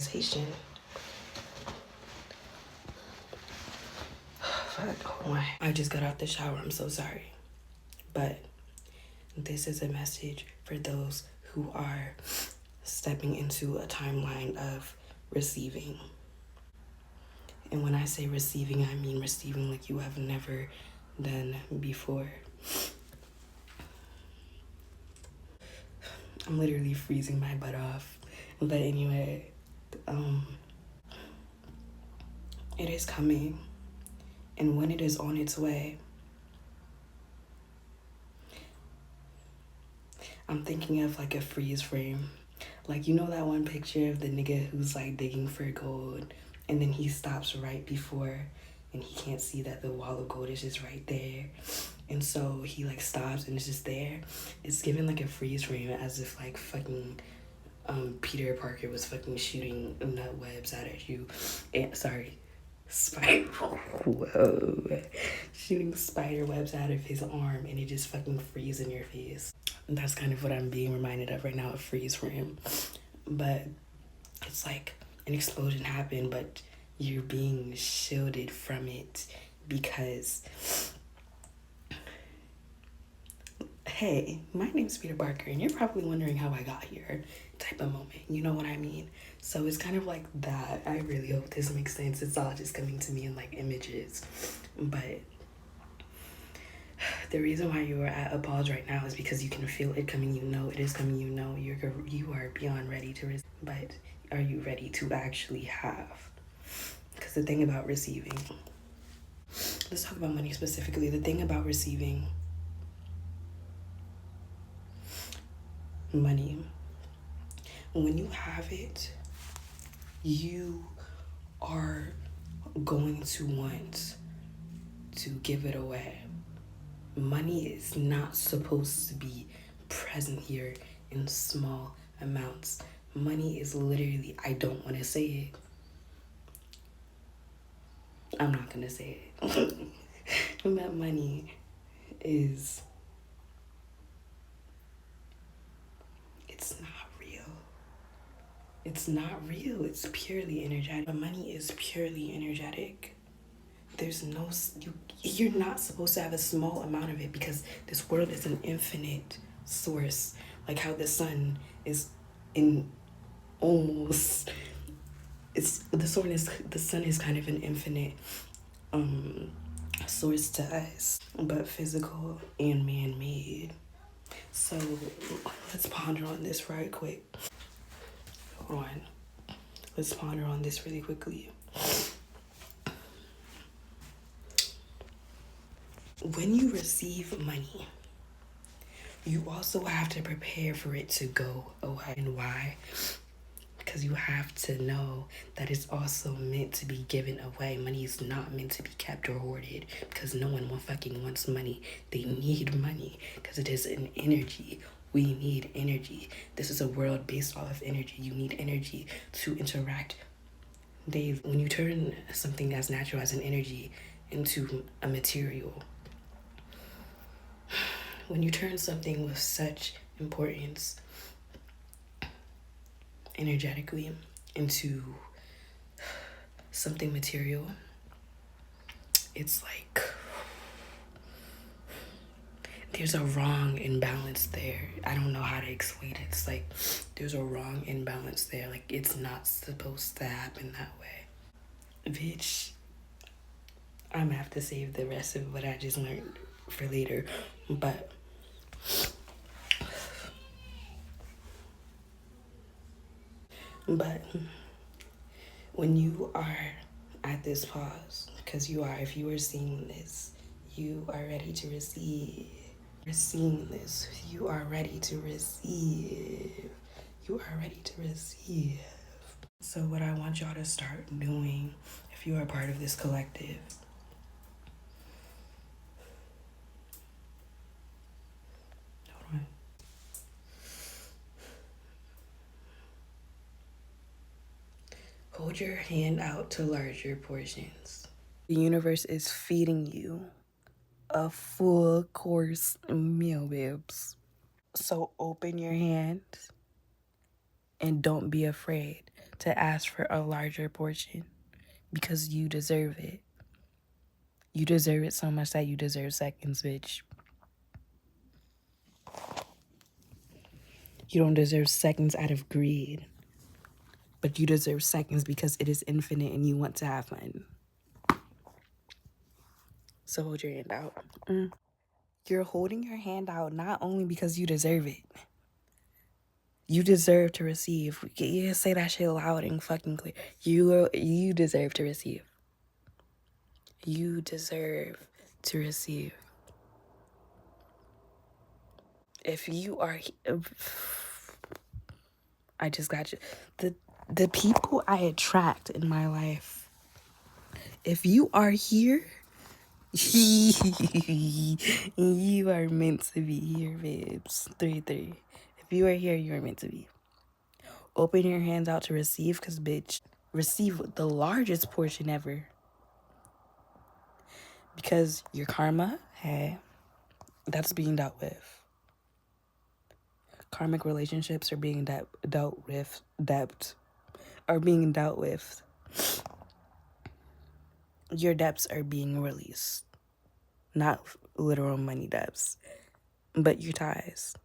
Haitian. Fuck, hold on. I just got out the shower. I'm so sorry. But this is a message for those who are stepping into a timeline of receiving. And when I say receiving, I mean receiving like you have never done before. I'm literally freezing my butt off. But anyway, it is coming. And when it is on its way, I'm thinking of like a freeze frame. Like, you know that one picture of the nigga who's like digging for gold and then he stops right before and he can't see that the wall of gold is just right there. And so he like stops and it's just there. It's given like a freeze frame as if like fucking Peter Parker was fucking shooting nut webs out at you. And sorry, spider. Whoa, shooting spider webs out of his arm and it just fucking freeze in your face. And that's kind of what I'm being reminded of right now, a freeze frame. But it's like an explosion happened, but you're being shielded from it because, hey, my name's Peter Parker, and you're probably wondering how I got here type of moment. You know what I mean? So it's kind of like that. I really hope this makes sense. It's all just coming to me in like images. But the reason why you are at a pause right now is because you can feel it coming. You know it is coming. You know you are beyond ready to receive. But are you ready to actually have? Because the thing about receiving, let's talk about money specifically. The thing about receiving money, when you have it, you are going to want to give it away. Money is not supposed to be present here in small amounts. Money is literally, I don't want to say it. I'm not going to say it. That money is, it's not real. It's not real. It's purely energetic. But money is purely energetic. There's no, you're not supposed to have a small amount of it because this world is an infinite source. Like how the sun is in almost, the sun is kind of an infinite source to us, but physical and man-made. So let's ponder on this right quick. Hold on. Let's ponder on this really quickly. When you receive money, you also have to prepare for it to go away. And why? Because you have to know that it's also meant to be given away. Money is not meant to be kept or hoarded because no one fucking wants money. They need money because it is an energy. We need energy. This is a world based off of energy. You need energy to interact. Dave, when you turn something as natural as an energy into a material, when you turn something with such importance energetically into something material, it's like there's a wrong imbalance there. I don't know how to explain it. It's like there's a wrong imbalance there. Like it's not supposed to happen that way. Bitch, I'm gonna have to save the rest of what I just learned for later. But when you are at this pause, because you are, if you are seeing this, you are ready to receive. You're seeing this, you are ready to receive. You are ready to receive. So what I want y'all to start doing, if you are part of this collective, hold on. Hold your hand out to larger portions. The universe is feeding you a full course meal, babes. So open your hand And don't be afraid to ask for a larger portion because you deserve it. You deserve it so much that you deserve seconds, bitch. You don't deserve seconds out of greed, but you deserve seconds because it is infinite and you want to have fun. So hold your hand out. You're holding your hand out not only because you deserve it. You deserve to receive. You say that shit loud and fucking clear. You deserve to receive. You deserve to receive. If you are, I just got you. The people I attract in my life. If you are here, you are meant to be here, babes. 3-3. If you are here, you are meant to be. Open your hands out to receive, because, bitch, receive the largest portion ever. Because your karma, hey, that's being dealt with. Karmic relationships are being dealt with. Your debts are being released. Not literal money debts, but your ties.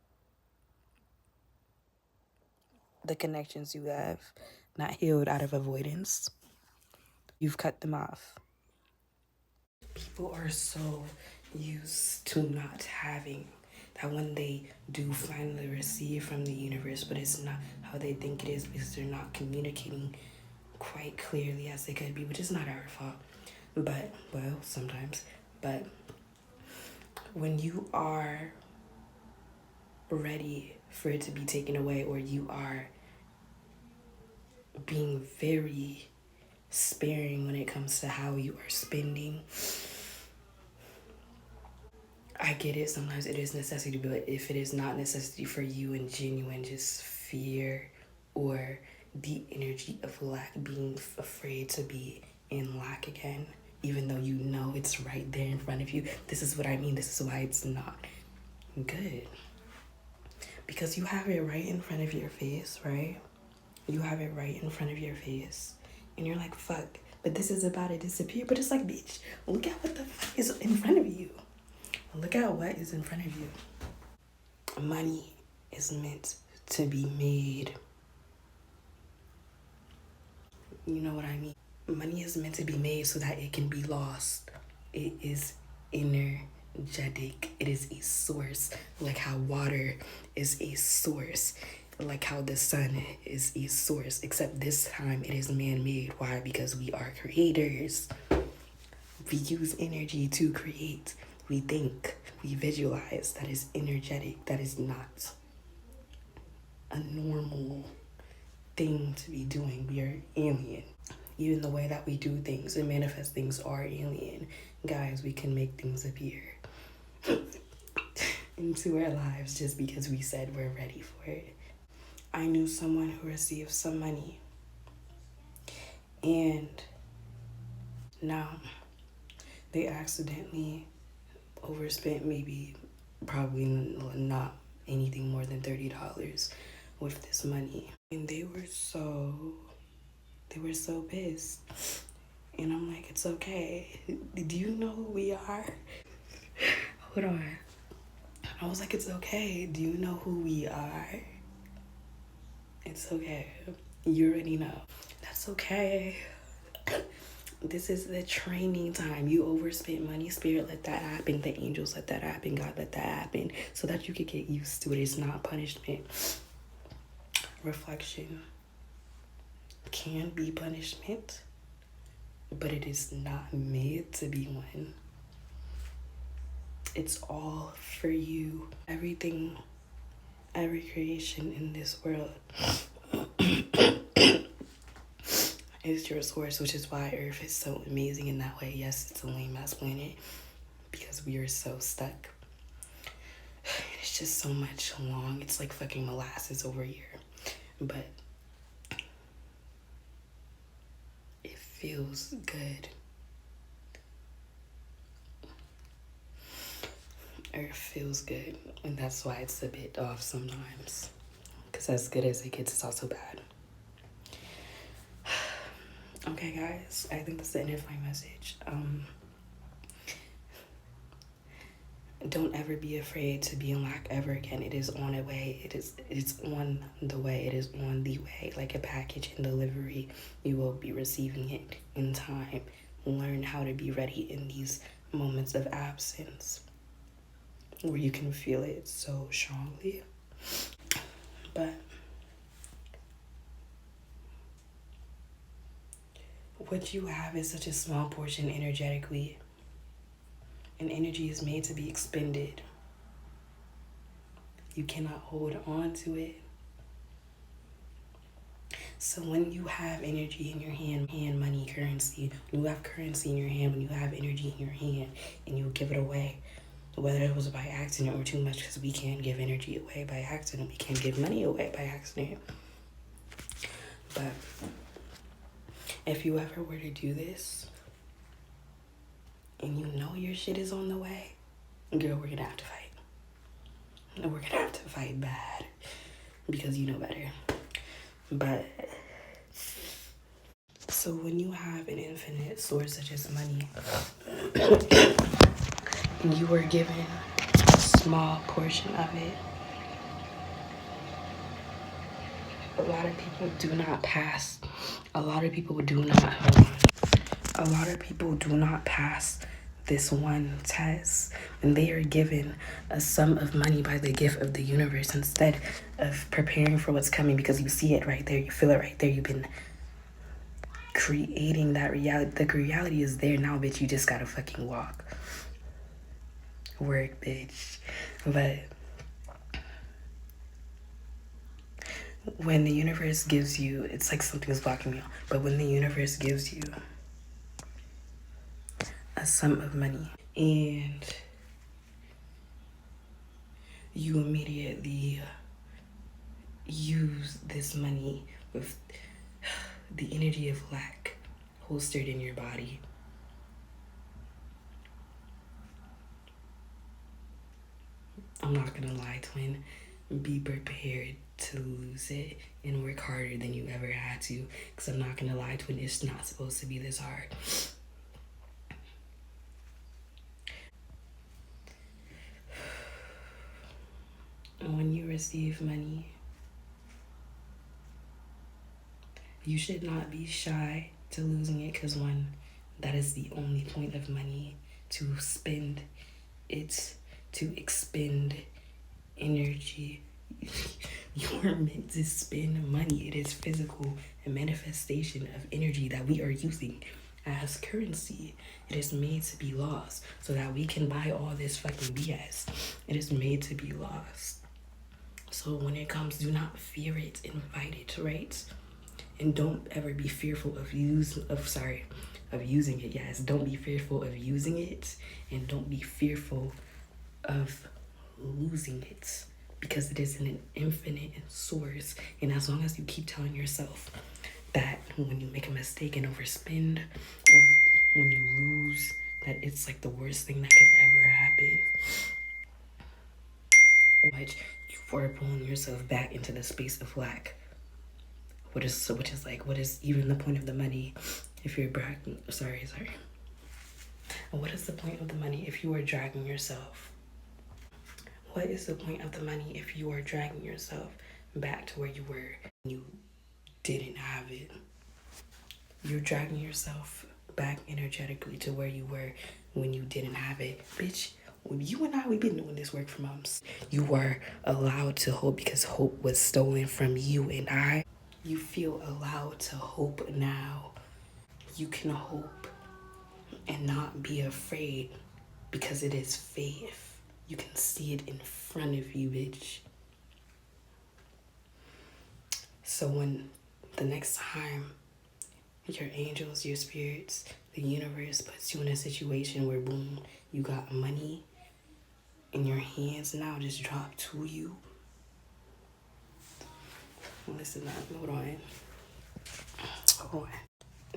The connections you have not healed out of avoidance. You've cut them off. People are so used to not having that when they do finally receive from the universe, but it's not how they think it is because they're not communicating quite clearly as they could be, which is not our fault. But, well, sometimes. But when you are ready for it to be taken away, or you are being very sparing when it comes to how you are spending, I get it. Sometimes it is necessity, but if it is not necessity for you and genuine just fear or the energy of lack, being afraid to be in lack again, even though you know it's right there in front of you. This is what I mean. This is why it's not good. Because you have it right in front of your face, right? You have it right in front of your face. And you're like, fuck, but this is about to disappear. But it's like, bitch, look at what the fuck is in front of you. Look at what is in front of you. Money is meant to be made. You know what I mean? Money is meant to be made so that it can be lost. It is energetic. It is a source. Like how water is a source. Like how the sun is a source. Except this time it is man-made. Why? Because we are creators. We use energy to create. We think. We visualize. That is energetic. That is not a normal thing to be doing. We are alien. Even the way that we do things and manifest things are alien. Guys, we can make things appear into our lives just because we said we're ready for it. I knew someone who received some money, and now they accidentally overspent probably not anything more than $30 with this money. And they were so pissed. And I'm like, it's okay. Do you know who we are? Hold on. I was like, it's okay. Do you know who we are? It's okay. You already know. That's okay. This is the training time. You overspent money. Spirit, let that happen. The angels, let that happen. God, let that happen. So that you could get used to it. It's not punishment. Reflection can be punishment, but it is not made to be one. It's all for you. Everything, every creation in this world is your source, which is why Earth is so amazing in that way. Yes, it's a lame ass planet because we are so stuck. It's just so much long. It's like fucking molasses over here. But it feels good. Earth feels good, and that's why it's a bit off sometimes. Because as good as it gets, it's also bad. Okay, guys, I think that's the end of my message. Don't ever be afraid to be in lack ever again. It is on a way. It's on the way. It is on the way. Like a package in delivery, you will be receiving it in time. Learn how to be ready in these moments of absence where you can feel it so strongly. But what you have is such a small portion energetically, and energy is made to be expended. You cannot hold on to it. So when you have energy in your hand, money, currency, when you have currency in your hand, when you have energy in your hand and you give it away, whether it was by accident or too much, because we can't give energy away by accident, we can't give money away by accident. But if you ever were to do this and you know your shit is on the way, girl, we're gonna have to fight. We're gonna have to fight bad because you know better. But so when you have an infinite source such as money, and you were given a small portion of it, a lot of people do not pass. A lot of people do not pass this one test, and they are given a sum of money by the gift of the universe instead of preparing for what's coming, because you see it right there, you feel it right there, you've been creating that reality. The reality is there now, bitch. You just gotta fucking walk. Work, bitch. But when the universe gives you, it's like something's blocking me out, but when the universe gives you a sum of money and you immediately use this money with the energy of lack holstered in your body, I'm not gonna lie, twin, be prepared to lose it and work harder than you ever had to, because I'm not gonna lie, twin, it's not supposed to be this hard. When you receive money, you should not be shy to losing it, because one, that is the only point of money, to spend it, to expend energy. You are meant to spend money. It is physical, a manifestation of energy that we are using as currency. It is made to be lost so that we can buy all this fucking BS. It is made to be lost. So when it comes, do not fear it, invite it, right? And don't ever be fearful of using it. Yes, don't be fearful of using it, and don't be fearful of losing it, because it is an infinite source. And as long as you keep telling yourself that when you make a mistake and overspend, or when you lose, that it's like the worst thing that could ever happen, which you are pulling yourself back into the space of lack. Which is even the point of the money if you're bragging? Sorry. What is the point of the money if you are dragging yourself? What is the point of the money if you are dragging yourself back to where you were when you didn't have it? You're dragging yourself back energetically to where you were when you didn't have it. Bitch, you and I, we've been doing this work for months. You were allowed to hope because hope was stolen from you and I. You feel allowed to hope now. You can hope and not be afraid because it is faith. You can see it in front of you, bitch. So when the next time your angels, your spirits, the universe puts you in a situation where boom, you got money in your hands now just drop to you. Listen up, hold on.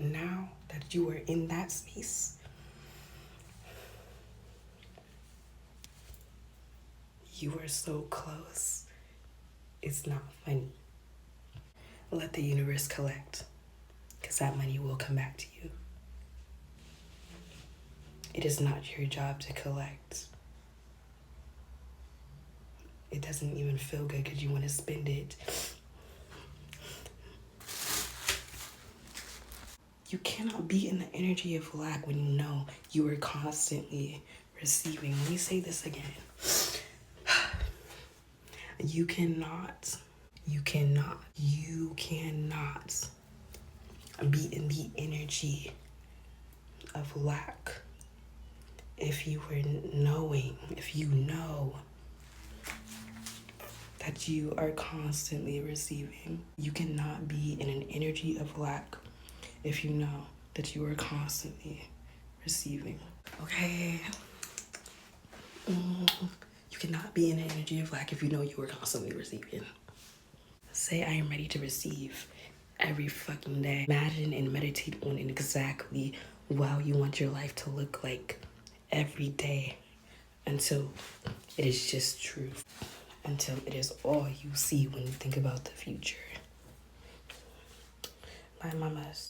Now that you are in that space, you are so close It's not funny. Let the universe collect, because that money will come back to you. It is not your job to collect. It doesn't even feel good because you want to spend it. You cannot be in the energy of lack when you know you are constantly receiving. Let me say this again. You cannot be in the energy of lack if you know that you are constantly receiving. You cannot be in an energy of lack if you know that you are constantly receiving. Okay? You cannot be in an energy of lack if you know you are constantly receiving. Say, I am ready to receive every fucking day. Imagine and meditate on exactly what you want your life to look like every day until it is just truth. Until it is all you see when you think about the future. Bye, mamas.